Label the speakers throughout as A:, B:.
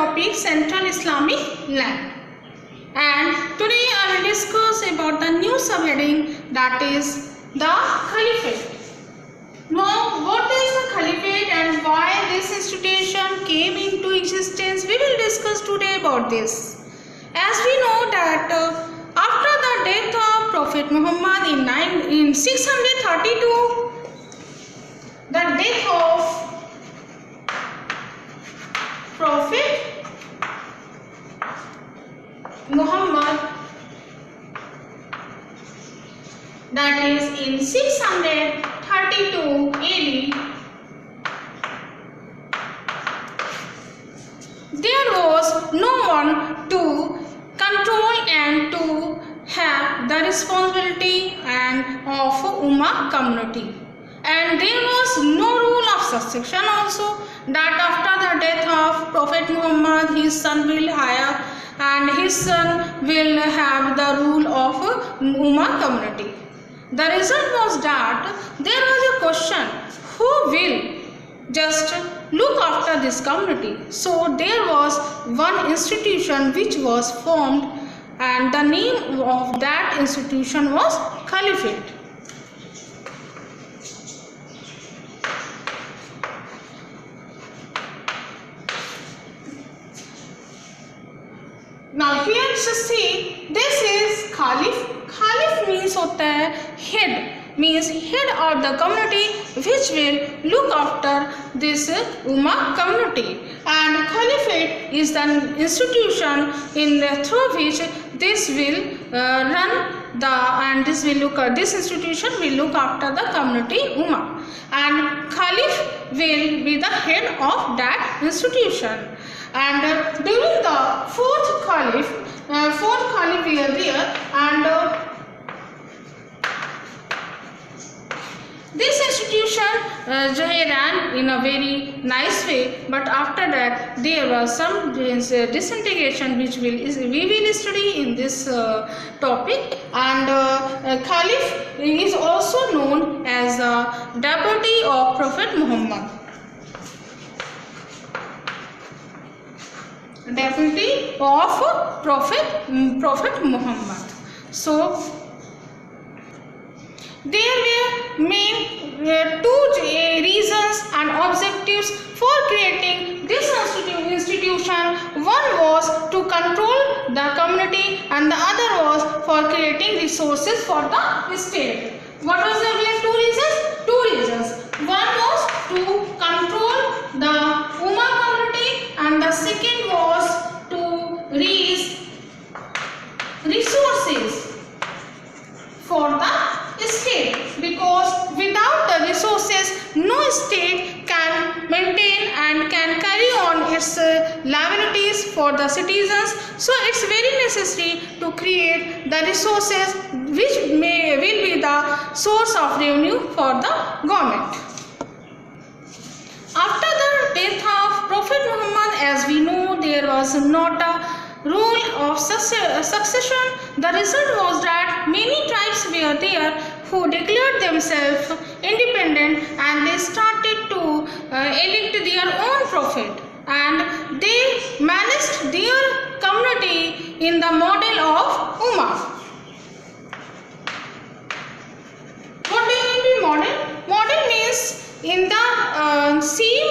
A: topic Central Islamic Land. And today I will discuss about the new subheading, that is the Caliphate. Now, what is the Caliphate and why this institution came into existence? We will discuss today about this. As we know that after the death of Prophet Muhammad in 632, the death of Prophet Muhammad, that is in 632 AD, there was no one to control and to have the responsibility of Ummah community, and there was no rule of succession also, that after the death of Prophet Muhammad his son will hire and his son will have the rule of Ummah community. The result was that there was a question, who will just look after this community? So there was one institution which was formed, and the name of that institution was Caliphate. Now here to see, this is Caliph. Caliph means होता है head, means head of the community which will look after this Ummah community, and Caliphate is the institution through which this will run and this institution will look after the community Ummah, and Caliph will be the head of that institution. And during the fourth Caliph we are there, and this institution ran in a very nice way, but after that there was some disintegration which we will study in this topic. And Caliph is also known as the deputy of Prophet Muhammad. Deputy of Prophet Muhammad. So there were two reasons and objectives for creating this institution. One was to control the community and the other was for creating resources for the state. What was the two reasons? Two reasons. One was to control the Ummah community, and the second was to raise resources for the state, because without the resources no state can maintain and can carry on its liabilities for the citizens. So it's very necessary to create the resources which will be the source of revenue for the government. After the death of Prophet Muhammad, as we know, there was not a rule of succession. The result was that many tribes were there who declared themselves independent, and they started to elect their own prophet, and they managed their community in the model of Ummah. What do you mean by model? Model means in the same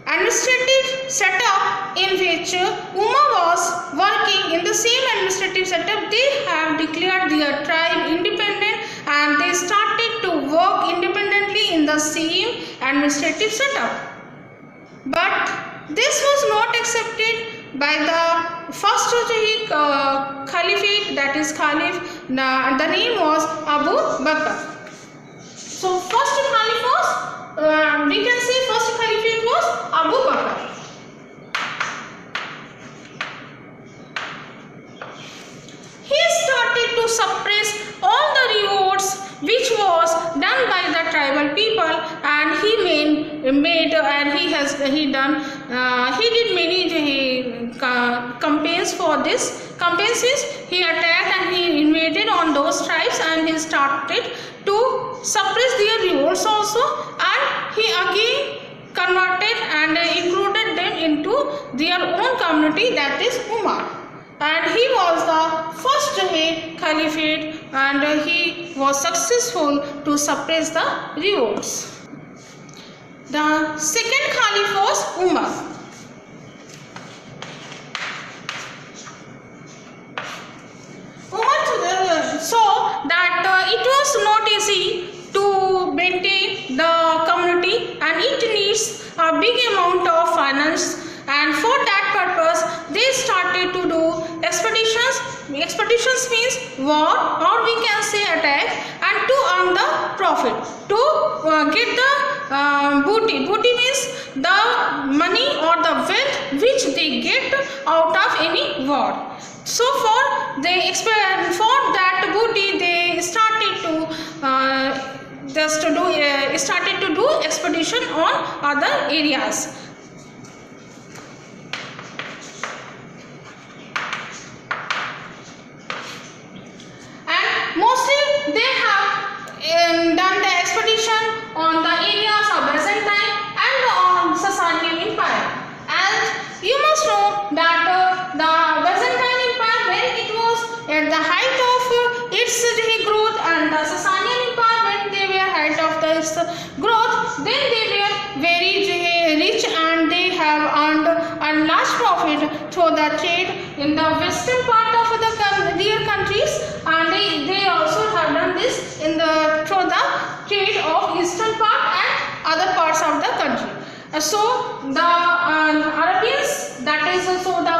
A: administrative setup in which Ummah was working, in the same administrative setup they have declared their tribe independent and they started to work independently in the same administrative setup. But this was not accepted by the first Caliphate, that is Caliph. The name was Abu Bakr. So first Caliph was, we can say first Caliphate was Abu Bakr. He started to suppress all the rewards which was done by the tribal people, and he did many campaigns for this. Campaigns he attacked and he invaded on those tribes, and he started to suppress their revolts also, and he again converted and included them into their own community, that is Umar. And he was the first caliphate, and he was successful to suppress the revolts. The second caliph was Umar. Umar saw that it was not easy to maintain the community, and it needs a big amount of finance, and for that purpose they started to do expeditions. Expeditions means war, or we can say attack, and to earn the profit, to get the booty. Booty means the money or the wealth which they get out of any war. So for that booty they started to do expedition on other areas. Mostly they have done the expedition on the areas of Byzantine and on Sasanian Empire. And you must know that the Byzantine Empire, when it was at the height of its growth, and the Sasanian Empire, when they were height of its growth, then they were very rich, and they have earned a large profit through the trade in the western part of their countries, and they also have done this through the trade of eastern part and other parts of the country. So the Arabians, that is also the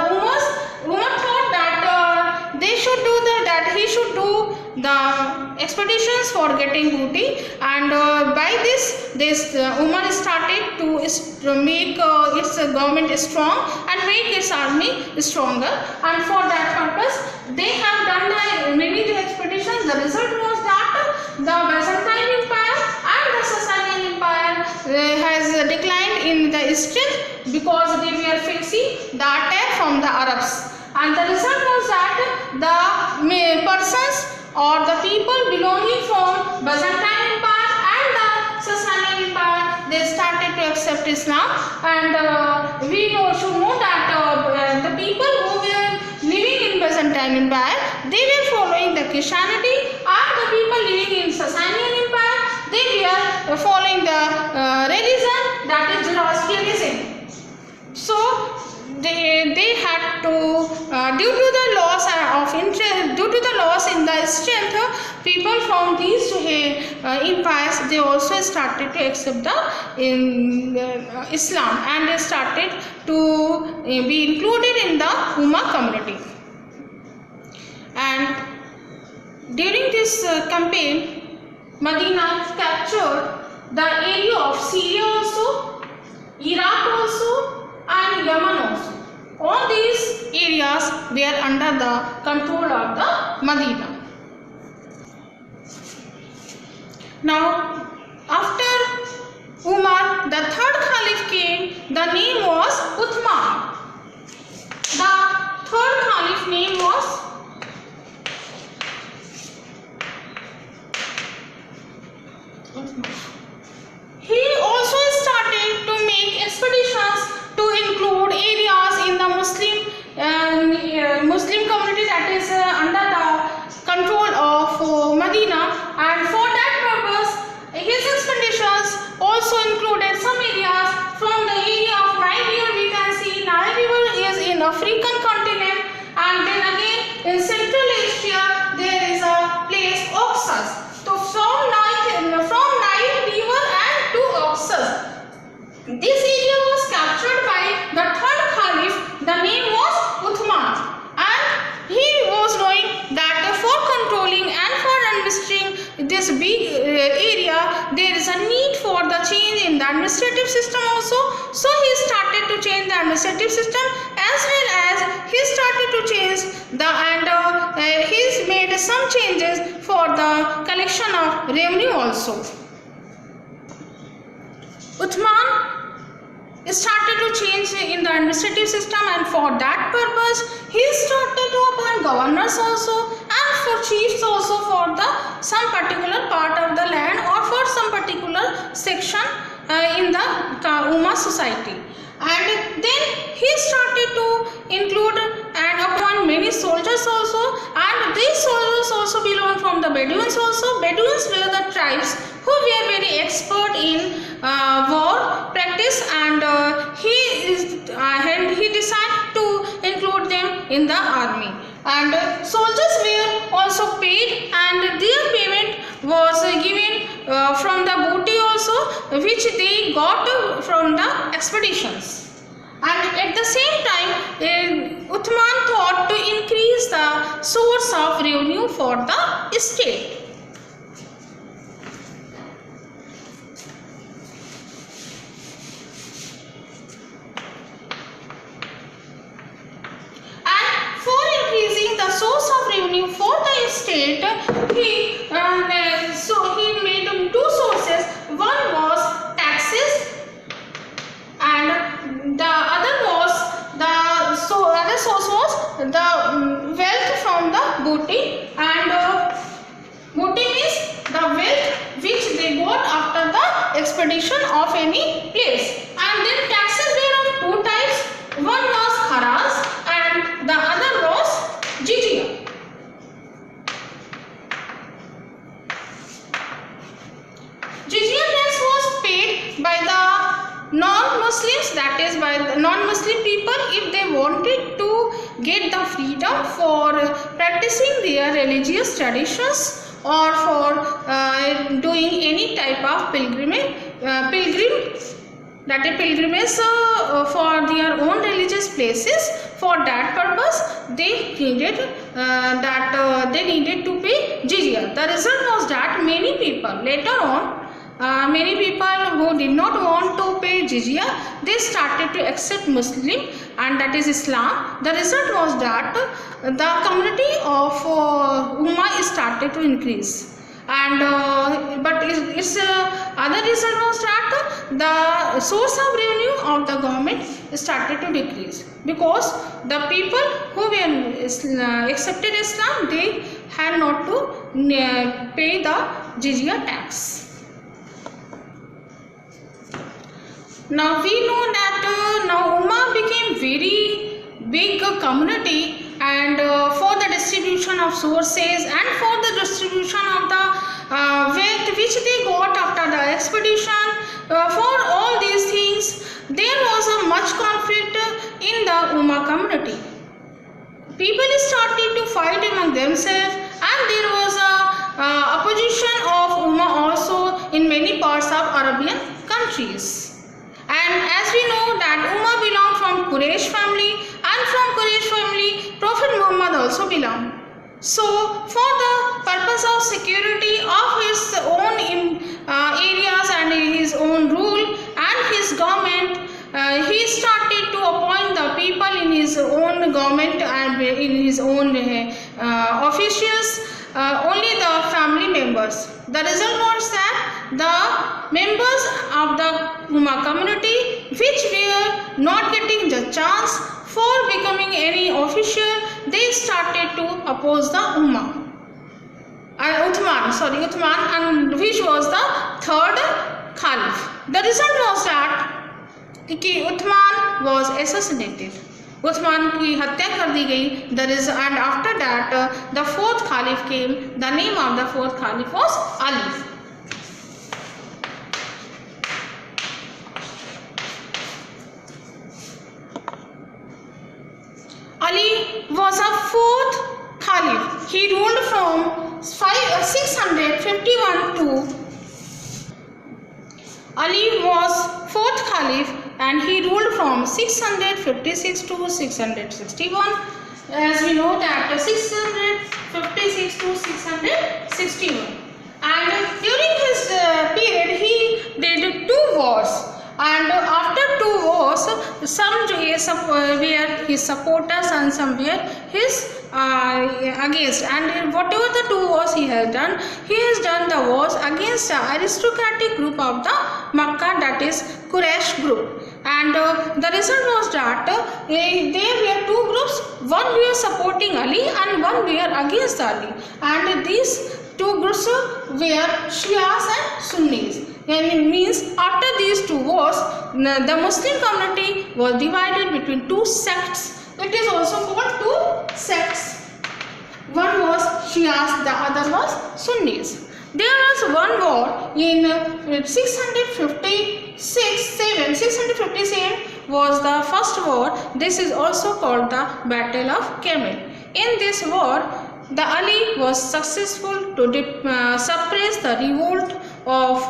A: Umar thought that he should do the expeditions for getting booty, and by this Umar started to make its government strong and make its army stronger, and for that purpose they have done many expeditions. The result was that the Byzantine Empire and the Sasanian Empire has declined in the strength, because they were facing the attack from the Arabs, and the result was that the persons or the people belonging from Byzantine Empire and the Sasanian Empire, they started to accept Islam, and we should know that the people who were living in Byzantine Empire, they were following the Christianity, and the people living in Sasanian Empire, they were following the religion, that is Zoroastrianism. So they had to, due to the loss of interest, due to the loss in the strength, people from these empires, they also started to accept the Islam, and they started to be included in the Ummah community. And during this campaign, Medina captured the area of Syria also, Iraq also, and Yemen also. All these areas were under the control of the Medina. Now, after Umar, the third caliph came. The name was Uthman. The third caliph name was Uthman. He also started to make expeditions to include areas in the Muslim community, that is under the control of Medina, and for that purpose his expeditions also included some areas from the area of Nile River. We can see Nile River is in African continent, and then again in Central Asia there is a place Oxus. So from Nile River and to Oxus, this area was captured by the third caliph. The name was Uthman, and he was knowing that for controlling and for administering this big area, there is a need for the change in the administrative system also. So he started to change the administrative system, as well as he started to change he's made some changes for the collection of revenue also. Uthman started to change in the administrative system, and for that purpose he started to appoint governors also, and for chiefs also, for some particular part of the land or for some particular section in the Ummah society. And then he started to include and appoint many soldiers also, and these soldiers also belong from the Bedouins also. Bedouins were the tribes who were very expert in war practice, and he decided to include them in the army. And soldiers were also paid, and their payment was given from the booty also, which they got from the expeditions. And at the same time, Uthman thought to increase the source of revenue for the state. And for increasing the source of revenue for the state, he made two sources. One was taxes, and the other source was the wealth from the booty. And booty means the wealth which they got after the expedition of any place. And then taxes were of two types. One was haras and the other was jizya. Jizya tax was paid by the non-Muslims, that is by the non-Muslim people, if they wanted to get the freedom for practicing their religious traditions or for doing any type of pilgrimage for their own religious places. For that purpose, they needed to pay jizya. The result was that many people later on, many people who did not want to pay jizya, they started to accept Muslim, and that is Islam. The result was that the community of Ummah started to increase. And but its other result was that the source of revenue of the government started to decrease, because the people who were accepted Islam, they had not to pay the jizya tax. Now we know that now Ummah became very big community, and for the distribution of sources and for the distribution of the wealth which they got after the expedition, for all these things there was a much conflict in the Ummah community. People started to fight among themselves, and there was a opposition of Ummah also in many parts of Arabian countries. And as we know that Ummah belonged from Quraysh family, and from Quraysh family Prophet Muhammad also belonged. So for the purpose of security of his own areas and his own rule and his government, he started to appoint the people in his own government and in his own officials, only the family members. The result was that the members of the Ummah community which were not getting the chance for becoming any official, they started to oppose the Ummah. Uthman, and which was the third Caliph. The result was that Uthman was assassinated. Uthman की हत्या कर दी गई. And after that the fourth Caliph came. The name of the fourth Caliph was Ali. Ali was a fourth Caliph. He ruled from 651 to Ali was fourth Caliph, and he ruled from 656 to 661. As we know that 656 to 661. And during his period he did two wars. And after two wars, some were his supporters and some were his against. And whatever the two wars he has done the wars against the aristocratic group of the Makkah, that is Quraysh group. And the result was that there were two groups. One were supporting Ali and one were against Ali. And these two groups were Shias and Sunnis. and means after these two wars, the Muslim community was divided between two sects. It is also called two sects. One was Shias, the other was Sunnis. There was one war in 657 was the first war. This is also called the Battle of Camel. In this war, the Ali was successful to suppress the revolt of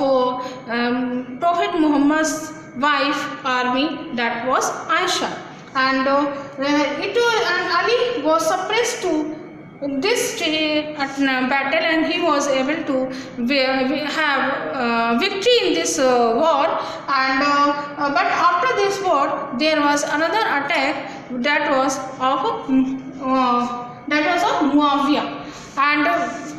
A: Prophet Muhammad's wife army, that was Aisha, and Ali was suppressed to this battle, and he was able to have victory in this war. And but after this war, there was another attack that was of Muawiyah, and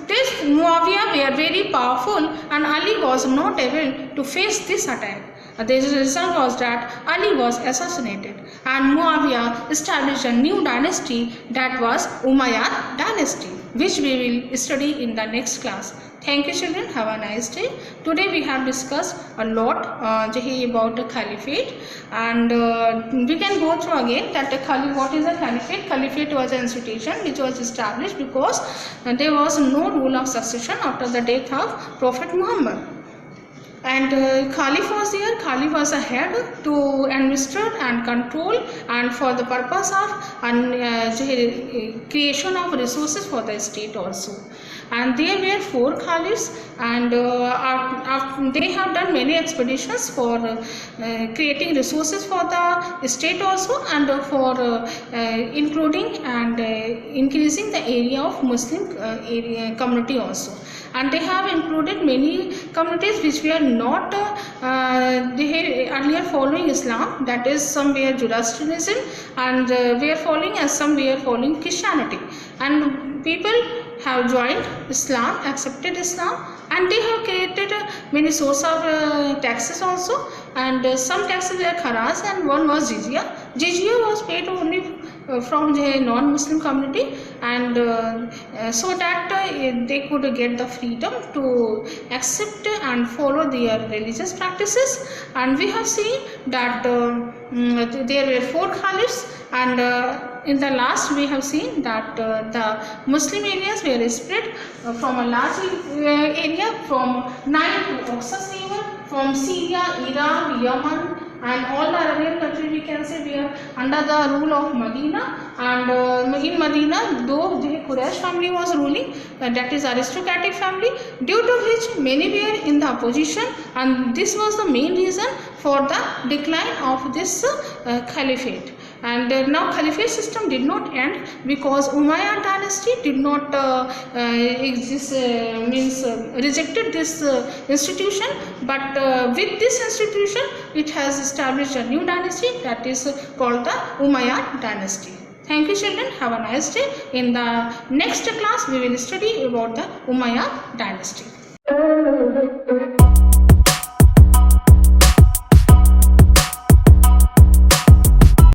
A: this Muawiyah were very powerful, and Ali was not able to face this attack. The result was that Ali was assassinated, and Muawiyah established a new dynasty, that was Umayyad dynasty, which we will study in the next class. Thank you children, have a nice day. Today we have discussed a lot about the caliphate, and we can go through again that what is a caliphate. Caliphate was an institution which was established because there was no rule of succession after the death of Prophet Muhammad. And Caliph was there. Caliph was a head to administer and control, and for the purpose of creation of resources for the state also. And there were 4 caliphs, and they have done many expeditions for creating resources for the state also, and for including and increasing the area of Muslim community also. And they have included many communities which were not they earlier following Islam, that is some were Zoroastrianism, and were following, as some were following Christianity, and people have joined Islam, accepted Islam, and they have created many sources of taxes also, and some taxes were kharaj and one was jizya. Jizya was paid only from the non-Muslim community, and so that they could get the freedom to accept and follow their religious practices. And we have seen that there were 4 caliphs, and in the last we have seen that the Muslim areas were spread from a large area from Nile to Oxus River, from Syria, Iraq, Yemen, and all the Arabian countries we can say were under the rule of Medina. And in Medina, though the Quraysh family was ruling, that is aristocratic family, due to which many were in the opposition, and this was the main reason for the decline of this caliphate. And now caliphate system did not end because Umayyad dynasty did not exist, rejected this institution, but with this institution it has established a new dynasty, that is called the Umayyad dynasty. Thank you children, have a nice day. In the next class we will study about the Umayyad dynasty.